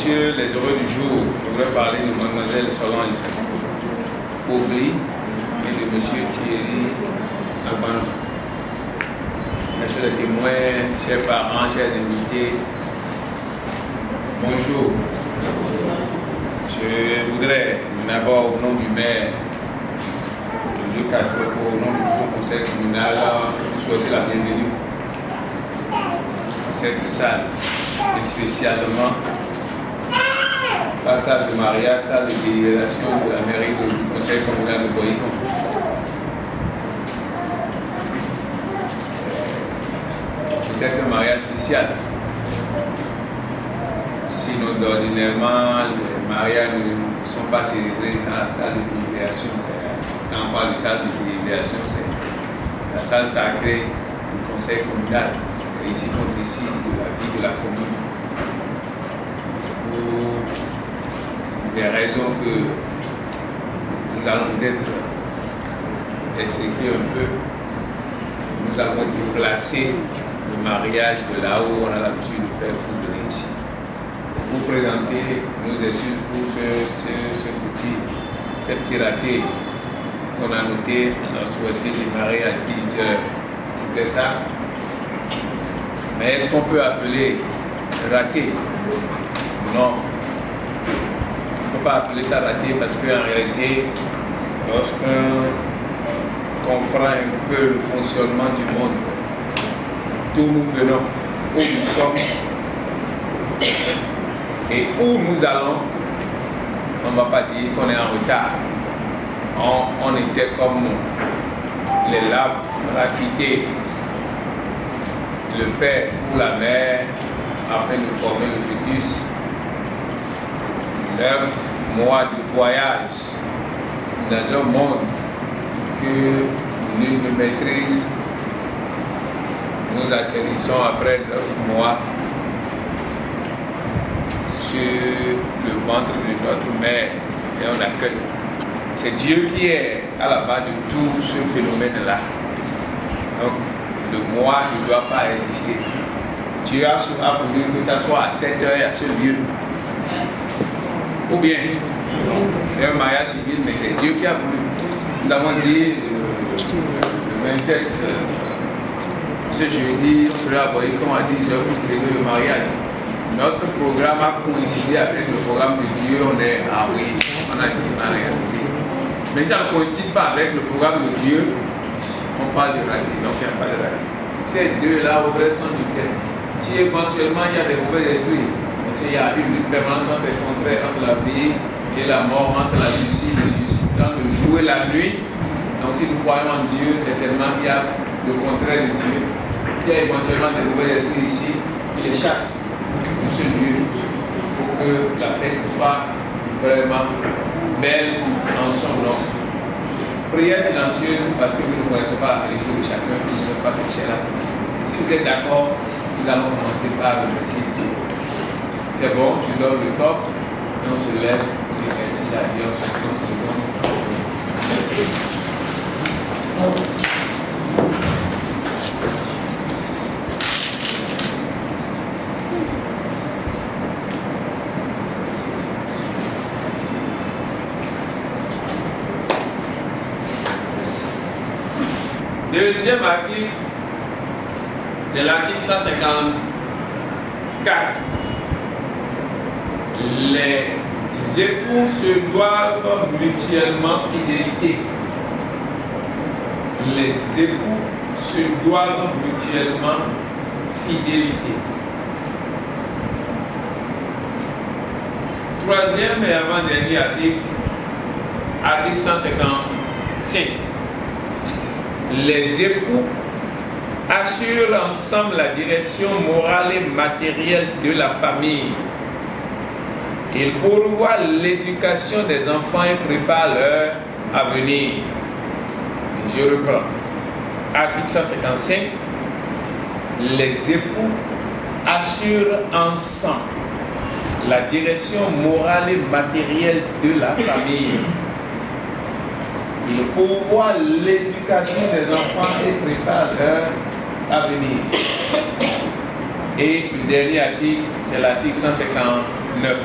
messieurs les heureux du jour, je voudrais parler de mademoiselle Solange Aubry et de monsieur Thierry Agbanou. Messieurs les témoins, chers parents, chers invités, bonjour. Je voudrais d'abord au nom du maire de Katoko, au nom du conseil communal, vous souhaiter la bienvenue dans cette salle, et spécialement la salle de mariage, salle de délibération de la mairie du conseil communal de Boycon. Peut-être un mariage spécial. Sinon, ordinairement, les mariages ne sont pas célébrés dans la salle de délibération. Quand on parle de salle de délibération, c'est la salle sacrée du conseil communal. Et ici, compte ici de la vie de la commune. Pour des raisons que nous allons peut-être expliquer un peu, nous avons déplacé le mariage de là où on a l'habitude de faire pour venir ici. Pour vous présenter nos excuses pour cette petit raté qu'on a noté, on a souhaité démarrer à 10 heures. C'était ça. Mais est-ce qu'on peut appeler raté? Non. On ne peut pas appeler ça raté parce qu'en réalité, lorsqu'on comprend un peu le fonctionnement du monde, d'où nous venons, où nous sommes et où nous allons, on ne va pas dire qu'on est en retard. On était comme les laves, on a quitté le père ou la mère afin de former le fœtus. 9 mois de voyage dans un monde que nul ne maîtrise. Nous atterrissons après 9 mois sur le ventre de notre mère et on accueille. C'est Dieu qui est à la base de tout ce phénomène-là. Donc, le moi ne doit pas exister. Dieu a voulu que ça soit à cette heure et à ce lieu. Ou bien, c'est un mariage civil, mais c'est Dieu qui a voulu. Nous avons dit le 27, ce jeudi, on sera à Boycon à 10h pour célébrer le mariage. Notre programme a coïncidé avec le programme de Dieu. On est à oui, on a dit, on a réalisé. Mais ça ne coïncide pas avec le programme de Dieu. On parle de raté, donc il n'y a pas de raté. Ces deux-là, au vrai sens du terme. Si éventuellement il y a des mauvais esprits, parce qu'il y a une lutte permanente entre les contraires, entre la vie et la mort, entre la justice et l'injustice, entre le jour et la nuit. Donc si nous croyons en Dieu, certainement il y a le contraire de Dieu. S'il y a éventuellement des mauvais esprits ici, il les chasse de ce lieu pour que la fête soit vraiment belle en son nom. Prière silencieuse parce que nous ne connaissons pas la vérité de chacun, nous ne sommes pas toucher la fête. Si vous êtes d'accord, nous allons commencer par remercier Dieu. C'est bon, je donne le top et on se lève pour dire merci à Dieu en 60 secondes. Merci. Deuxième article, c'est l'article 154. Les époux se doivent mutuellement fidélité. Les époux se doivent mutuellement fidélité. Troisième et avant-dernier article, article 155. Les époux assurent ensemble la direction morale et matérielle de la famille. Ils pourvoient l'éducation des enfants et préparent leur avenir. Je reprends. Article 155. Les époux assurent ensemble la direction morale et matérielle de la famille. Ils pourvoient l'éducation des enfants et préparent leur avenir. Et le dernier article, c'est l'article 159.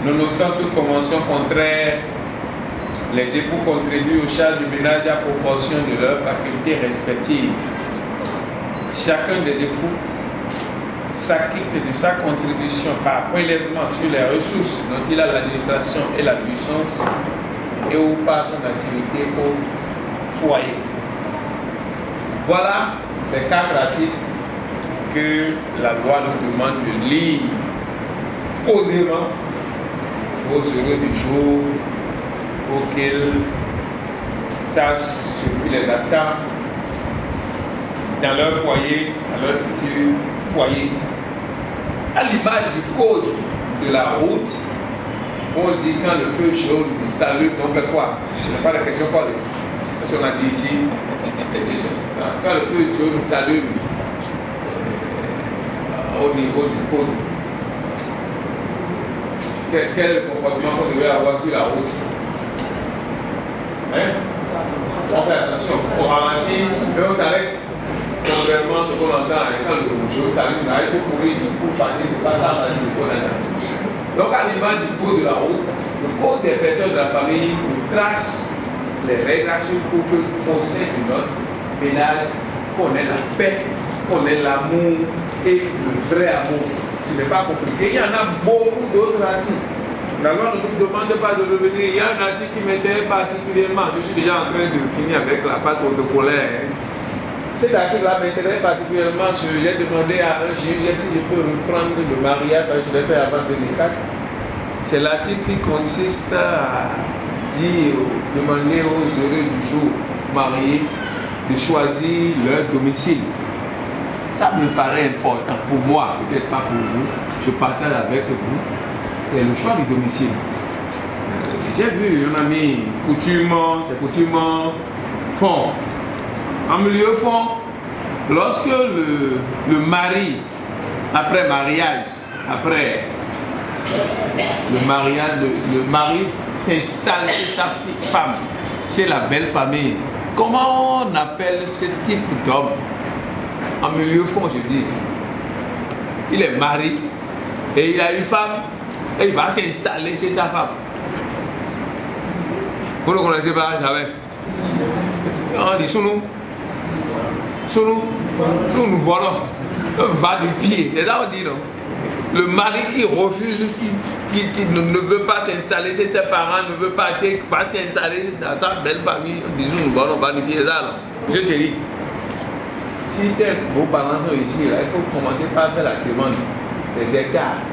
Nonobstant toute convention contraire, les époux contribuent aux charges du ménage à proportion de leurs facultés respectives. Chacun des époux s'acquitte de sa contribution par prélèvement sur les ressources dont il a l'administration et la puissance et ou par son activité au foyer. Voilà les 4 articles que la loi nous demande de lire posément aux heureux du jour pour qu'ils sachent ce qui les attend dans leur foyer, dans leur futur foyer. À l'image du code de la route, on dit quand le feu jaune s'allume, on fait quoi? Ce n'est pas la question qu'on est. Parce qu'on a dit ici, quand le feu jaune s'allume au niveau du code, quel est le comportement qu'on devrait avoir sur la route? Hein? On fait attention, on ralentit, mais on s'arrête. Contrairement à ce qu'on entend, quand le jaune s'allume, il faut courir pour passer, c'est pas ça, on a dit le code. Donc à l'image du code de la route, le code des personnes de la famille nous trace les règles à suivre pour que au sein de notre ménage, qu'on ait la paix, qu'on ait l'amour et le vrai amour. Ce n'est pas compliqué. Il y en a beaucoup d'autres articles. La loi ne nous demande pas de revenir. Il y a un article qui m'intéresse particulièrement. Je suis déjà en train de finir avec la phase protocolaire. Cet article-là m'intéresse particulièrement. J'ai demandé à un juge si je peux reprendre le mariage parce que je l'ai fait avant 2004. C'est l'article qui consiste à dire, demander aux heureux du jour mariés de choisir leur domicile. Ça me paraît important pour moi, peut-être pas pour vous. Je partage avec vous. C'est le choix du domicile. J'ai vu un ami coutumant, c'est coutumant fond. En milieu fond, lorsque le mari, après mariage, le mari s'installe chez sa femme, chez la belle famille. Comment on appelle ce type d'homme? En milieu fond, je dis. Il est marié et il a une femme et il va s'installer chez sa femme. Vous ne connaissez pas, jamais. On dit Sounou. Nous voilà. Va du pied. C'est ça qu'on dit, non? Le mari qui refuse, qui ne veut pas s'installer chez ses parents, ne veut pas va s'installer dans sa belle famille. Disons, nous voilà, va du pied, ça, non? Je te dis. Si tes beaux-parents sont ici, là, il faut commencer par faire la demande des écarts.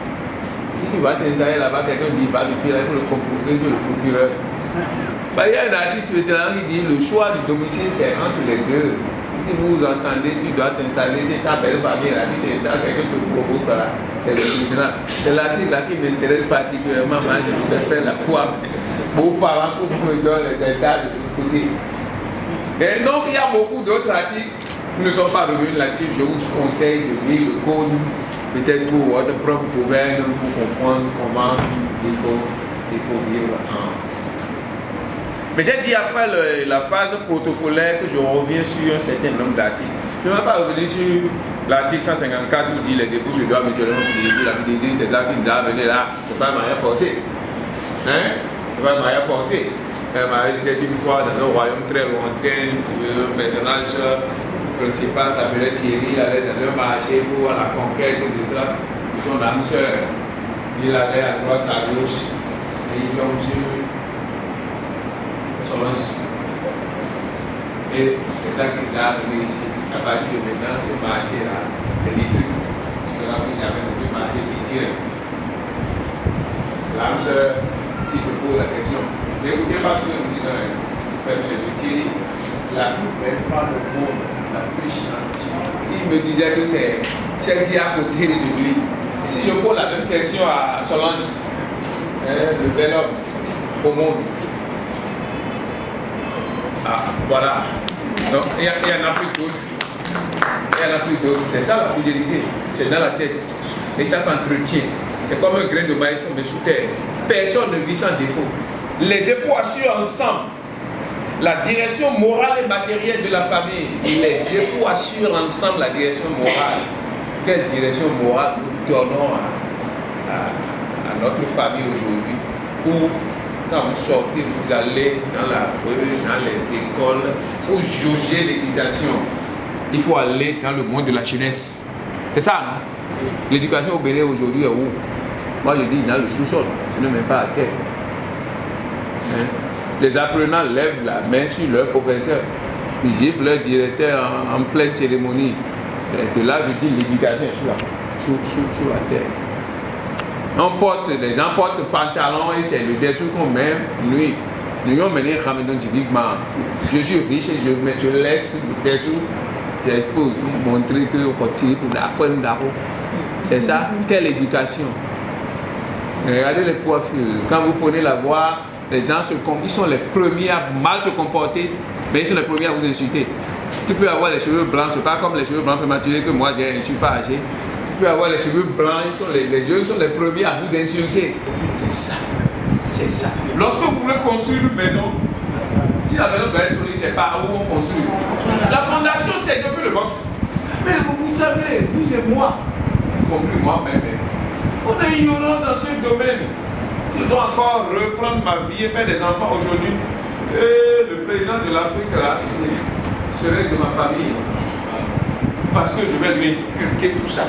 Si tu vas t'installer là-bas, quelqu'un dit va du pied, là, il faut le compromettre sur le procureur. Il y a un artiste spécial qui dit le choix du domicile, c'est entre les deux. Si vous entendez, tu dois t'installer, c'est ta belle famille, là, tu t'installes, quelqu'un te provoque là. C'est le tribunal. C'est l'article là qui m'intéresse particulièrement, je voudrais faire la foi. Beaux-parents, pour vous me donnent les états de l'autre côté. Et donc, il y a beaucoup d'autres articles. Nous ne sommes pas revenus là-dessus. Je vous conseille de lire le code, peut-être pour votre propre problème, pour comprendre comment il faut vivre. Mais j'ai dit après la phase protocolaire que je reviens sur un certain nombre d'articles. Je ne vais pas revenir sur l'article 154 où dit les époux se doivent mutuellement fidéliser. La fidélité, c'est là qui nous a amené là. Ce n'est pas un mariage forcé. Hein? Ce n'est pas un mariage forcé. Un mariage était une fois dans un royaume très lointain, un personnage principal s'appelait Thierry, il allait dans un marché pour la conquête de son âme sœur. Il allait à droite, à gauche, et il tombe sur Solange. Et c'est ça qui est arrivé ici. À partir de maintenant, ce marché-là, il y a des trucs. Je ne rappelle jamais de marché futur. L'âme sœur, si je pose la question, n'écoutez pas ce que nous disons, frère de Thierry, la plus belle femme au monde, la plus gentille. Il me disait que c'est celle qui est à côté de lui. Et si je pose la même question à Solange, le bel homme au monde, voilà. Donc, il y en a plus d'autres. Il y en a plus d'autres. C'est ça la fidélité. C'est dans la tête. Et ça s'entretient. C'est comme un grain de maïs qu'on met sous terre. Personne ne vit sans défaut. Les époux assurent ensemble la direction morale et matérielle de la famille. Les époux assurent ensemble la direction morale. Quelle direction morale nous donnons à à notre famille aujourd'hui, où quand vous sortez, vous allez dans la rue, dans les écoles, pour jauger l'éducation. Il faut aller dans le monde de la jeunesse. C'est ça, non? L'éducation au Bénin aujourd'hui est où? Moi je dis dans le sous-sol, je ne mets pas à terre. Hein? Les apprenants lèvent la main sur leur professeur, ils giflent leur directeur en pleine cérémonie. De là, je dis l'éducation est sur la terre. Les gens portent pantalon et c'est le dessous qu'on met. Nous avons mené Ramadan typiquement. Je suis riche et je laisse le dessous, j'expose, montrer que faut tirer pour la. C'est ça, c'est l'éducation. Regardez les coiffures. Quand vous prenez la voix, les gens ils sont les premiers à mal se comporter, mais ils sont les premiers à vous insulter. Tu peux avoir les cheveux blancs, c'est pas comme les cheveux blancs prématurés que moi je ne suis pas âgé. Tu peux avoir les cheveux blancs, les jeunes sont les premiers à vous insulter. C'est ça. C'est ça. Lorsque vous voulez construire une maison, si la maison doit être solide, c'est pas où on construit. La fondation, c'est depuis le ventre. Mais vous savez, vous et moi, y compris moi-même, on est ignorant dans ce domaine. Je dois encore reprendre ma vie et faire des enfants aujourd'hui. Et le président de l'Afrique, là, serait de ma famille. Parce que je vais lui inculquer tout ça.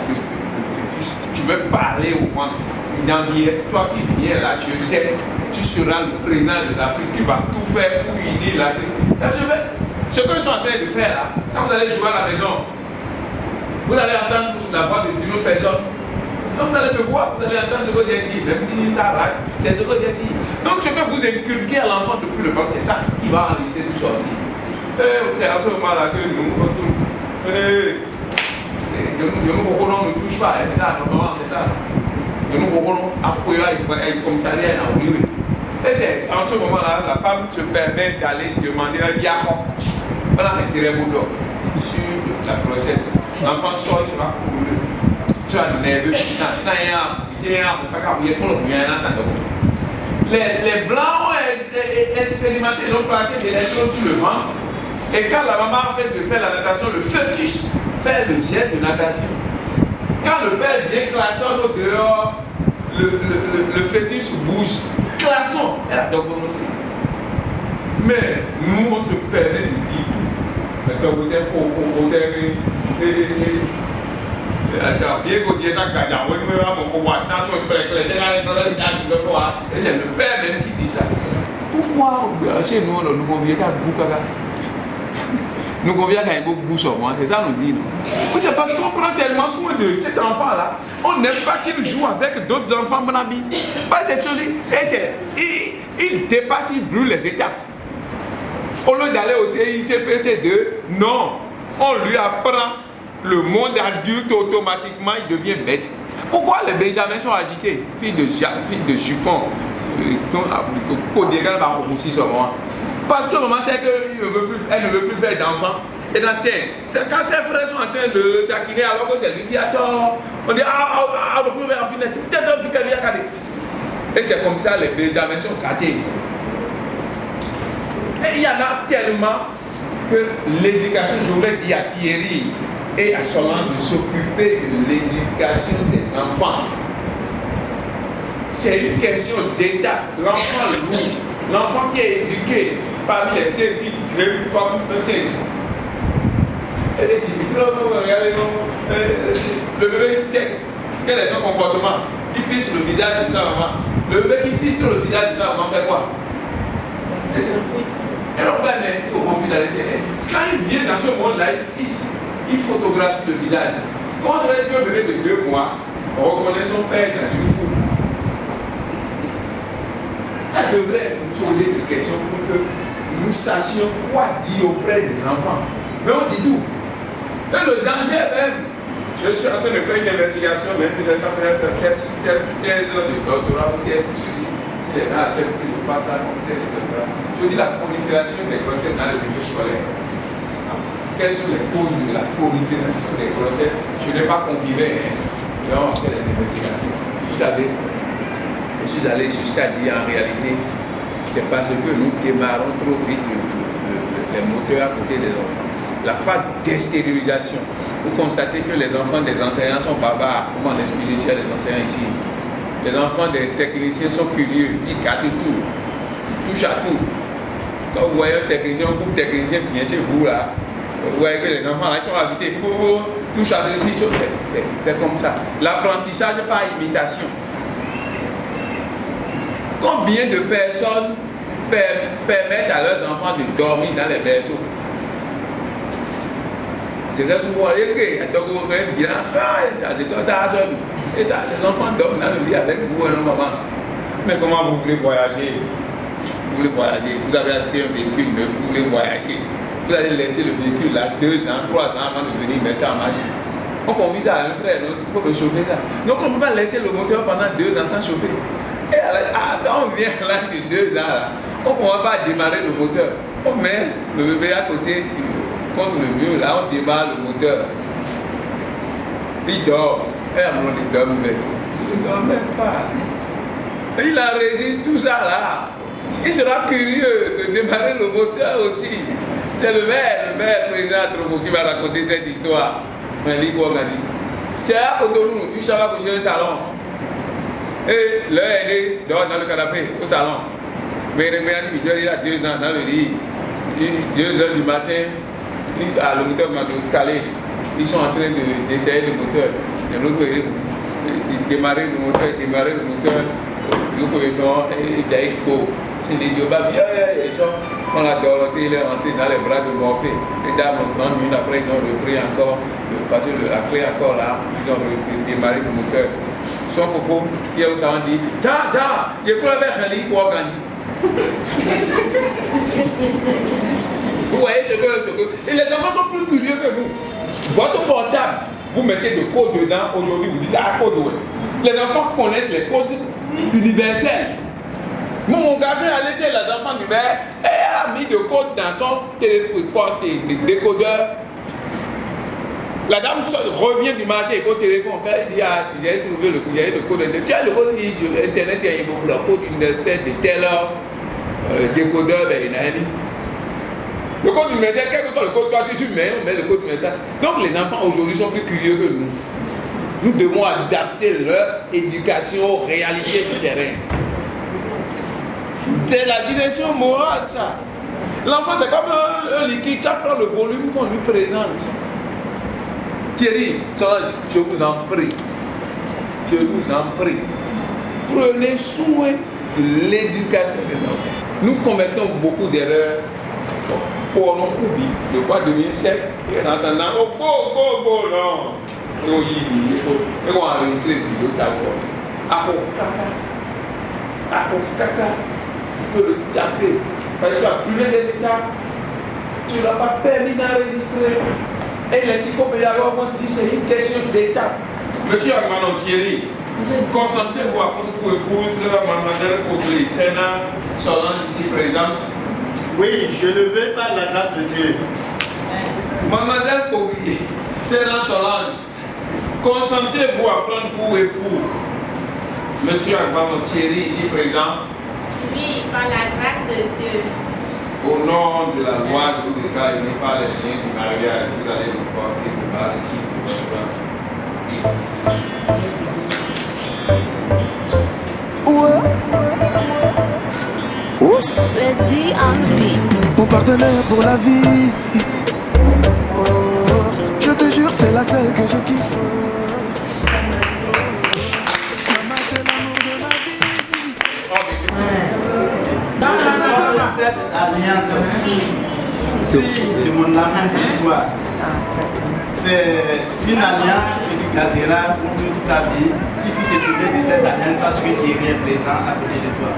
Je vais parler au ventre. Il en vient. Toi qui viens là, je sais, tu seras le président de l'Afrique. Tu vas tout faire pour unir l'Afrique. Ce que je suis en train de faire là, quand vous allez jouer à la maison, vous allez entendre la voix d'une autre personne. Donc vous allez me voir, vous allez entendre ce que j'ai dit, même si ça va, c'est ce que j'ai dit. Donc ce que vous inculquez à l'enfant depuis le ventre, c'est ça qui va en laisser tout sortir. C'est à ce moment-là que nous, je nous ne touche pas, c'est ça, normalement, c'est ça. Je nous après un commissariat à oublier. Et c'est en ce moment-là, la femme se permet d'aller demander un diacre. Voilà un terrain sur la grossesse. L'enfant sort, il sera couru. Tu as nerveux, les blancs ont expérimenté, ils ont placé des électrodes sur le ventre. Et quand la maman a fait de faire la natation, le fœtus fait le jet de natation. Quand le père vient klaxonne au dehors, le fœtus bouge. Klaxon, elle a donc aussi. Mais nous, on se permet de dire tout. Attends, vous êtes c'est le père même qui dit ça. Pourquoi chez nous, on nous convient qu'à Boukaka? Nous convient qu'à Boukou sur moi, c'est ça nous dit. C'est parce qu'on prend tellement soin de cet enfant-là. On n'aime pas qu'il joue avec d'autres enfants, mon ami. C'est celui, il dépasse, il brûle les étapes. Au lieu d'aller au CICPC2, non, on lui apprend le monde adulte, automatiquement, il devient bête. Pourquoi les Benjamins sont agités? Fille de jupon, parce que maman sait qu'elle ne veut plus faire d'enfants. Et dans terre, c'est quand ses frères sont en train de le taquiner alors que c'est lui qui a tort. On dit et c'est comme ça les Benjamins sont gâtés. Et il y en a tellement que l'éducation, je voulais dire à Thierry et à Solange de s'occuper de l'éducation des enfants. C'est une question d'état. L'enfant lourd, l'enfant qui est éduqué parmi les services comme un singe. Le bébé qui texte, quel est son comportement? Il fiche le visage de sa maman. Le bébé qui fiche le visage de sa maman fait quoi? Quand il vient dans ce monde-là, il fixe, il photographie le visage. Comment ça va être qu'un bébé de 2 mois reconnaît son père dans une foule? Ça devrait nous poser des questions pour que nous sachions quoi dire auprès des enfants. Mais on dit tout. Et le danger même, je suis en train de faire une investigation, même peut-être après thèse de doctorat ou quelque chose. Je dis la prolifération des grossesses dans le milieu scolaire. Quelles sont les causes de la prolifération des grossesses? Je n'ai pas confirmé, mais on a fait des investigations. Vous savez, je suis allé jusqu'à dire en réalité, c'est parce que nous démarrons trop vite les moteurs à côté des enfants. La phase d'extériorisation, vous constatez que les enfants des enseignants sont barbares. Comment l'expliquer à les enseignants ici? les enfants des techniciens sont curieux, ils gâtent tout, ils touchent à tout. Quand vous voyez un technicien, un groupe technicien qui vient chez vous là, vous voyez que les enfants là, ils sont ajoutés, touchent à ceci, c'est comme ça. L'apprentissage par imitation. Combien de personnes permettent à leurs enfants de dormir dans les berceaux? C'est très souvent écrit, donc vous avez bien et les enfants dorment dans le lit avec vous et nos mamans. Mais comment vous voulez voyager? Vous voulez voyager, vous avez acheté un véhicule neuf, vous voulez voyager. Vous allez laisser le véhicule là 2 ans, 3 ans avant de venir mettre ça en marche. On convie ça à un frère, il faut le chauffer là. Donc on ne peut pas laisser le moteur pendant 2 ans sans chauffer. Et quand on vient à l'âge de 2 ans là, on ne va pas démarrer le moteur. On met le bébé à côté contre le mur, là on démarre le moteur. Il dort. Et à mon il dort même. Il ne dort même pas. Et il a résisté tout ça là. Il sera curieux de démarrer le moteur aussi. C'est le maire président Trobo qui va raconter cette histoire. Mais il dit, tu es à côté de nous, il s'en va coucher au salon. Et l'heure elle est dehors dans le canapé, au salon. Mais il a 2 ans dans le lit. 2 heures du matin, le moteur m'a calé. Ils sont en train d'essayer le moteur. Et l'autre, il démarrer le moteur. Il dit, on l'a dorloté, il est rentré dans les bras de Morphée. Les dames, 30 minutes après, ils ont repris encore, parce que la clé encore là, ils ont démarré le moteur. Son fofo, qui est au salon, dit, tiens, il faut la mettre un lit pour grandir. Vous voyez ce que... Et les enfants sont plus curieux que vous. Votre portable, vous mettez des codes dedans, aujourd'hui vous dites, code ouais. Les enfants connaissent les codes universels. Mon garçon allait chez les enfants du maire et elle a mis des codes dans son téléphone, des décodeurs. La dame revient du marché et au téléphone, elle dit, j'ai trouvé le code. Tu as le code sur Internet, il y a le code universel de tel décodeur, le code universel, quel que soit le code, soit tu mets, on met le code universel. Donc les enfants aujourd'hui sont plus curieux que nous. Nous devons adapter leur éducation aux réalités du terrain. C'est la direction morale, ça. L'enfant, c'est comme un liquide, ça prend le volume qu'on lui présente. Thierry, je vous en prie. Je vous en prie. Prenez soin de l'éducation des enfants. Nous commettons beaucoup d'erreurs pour nos hobbies. De quoi 2007, et en attendant, non. Et on a réussi le tableau. Tu peux le taper. Parce que tu as brûlé des étapes. Tu ne l'as pas permis d'enregistrer. Et les psychopédagogues vont dire que c'est une question d'étape. Monsieur Armand Thierry, concentrez-vous à votre épouse, Mademoiselle Kogli, Sénat Solange ici présente. Oui, je le veux par la grâce de Dieu. Mademoiselle Kogli, Sénat Solange, concentrez-vous à prendre pour époux Monsieur Armand Thierry ici présent. Oui, par la grâce de Dieu. Au nom de la loi, je vous déclare unis par les liens du mariage, vous allez nous porter le bas ici pour votre Let's be on the beat. Mon partenaire pour la vie. Oh, je te jure, t'es la seule que je kiffe. Maman, t'es l'amour de ma vie. Dans cette alliance, si je m'en amène de toi, c'est une alliance que tu garderas pour toute ta vie. Si tu te souviens de cette alliance, sache que tu es bien présent à côté de toi.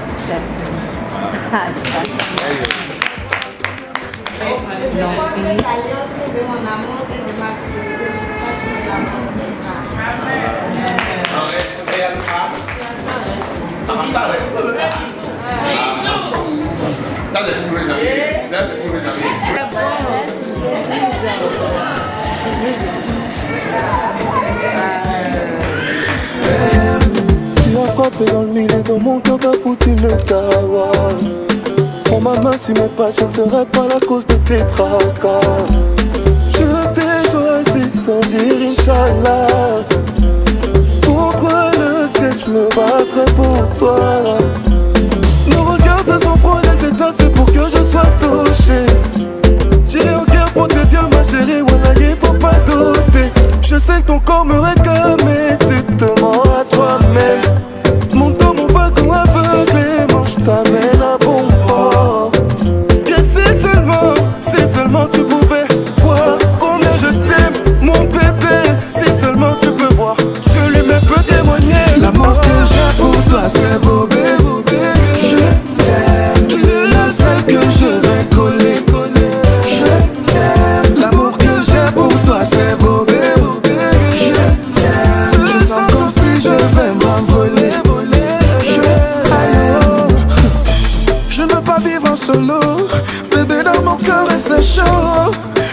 L'alliance de mon amour et de ma Ça, c'est pour les amis. Ça, c'est pour les amis. Tu as frappé dans le mille et dans mon cœur t'as foutu le kawa. Prends ma main sur mes pas, je ne serai pas la cause de tes tracas. Je t'ai choisi sans dire Inch'Allah. Contre le ciel je me battrai pour toi. Nos regards se sont frôlés, c'est assez pour que je sois touché. J'irai en guerre pour tes yeux, ma chérie, voilà, il faut pas douter. Je sais que ton corps me réclame et tu te mens à toi-même. Mon dos, mon wagon aveuglé, moi je t'amène à bon port. Que si seulement tu pouvais voir combien je t'aime, mon bébé. Si seulement tu peux voir, je lui-même peux témoigner. L'amour que j'ai pour toi c'est beau bébé. Je t'aime, tu es le seul que je vais coller. Je t'aime, l'amour que j'ai pour toi c'est beau bébé. Je t'aime, je sens comme si je vais m'envoler. Je ne veux pas vivre en solo, bébé dans mon cœur et c'est chaud.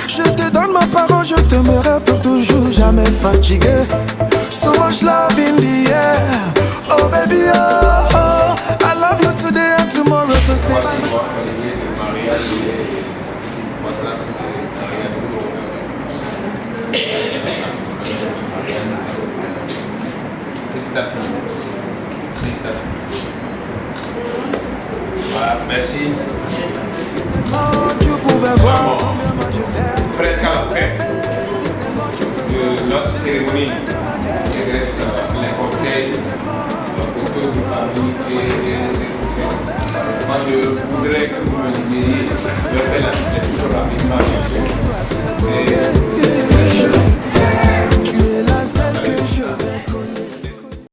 Je te donne ma parole, je t'aimerai pour toujours, jamais fatigué. So much love in the air, oh baby oh, oh. I love you today and tomorrow, so stay by my Félicitations. Félicitations. Voilà, merci. Tu pouvais voir Vraiment. combien moi je t'aime. Presque à la fin de notre cérémonie, il reste les conseils, les photos de famille et les conseils. Moi, je voudrais que vous me disiez, je fais la toujours rapidement.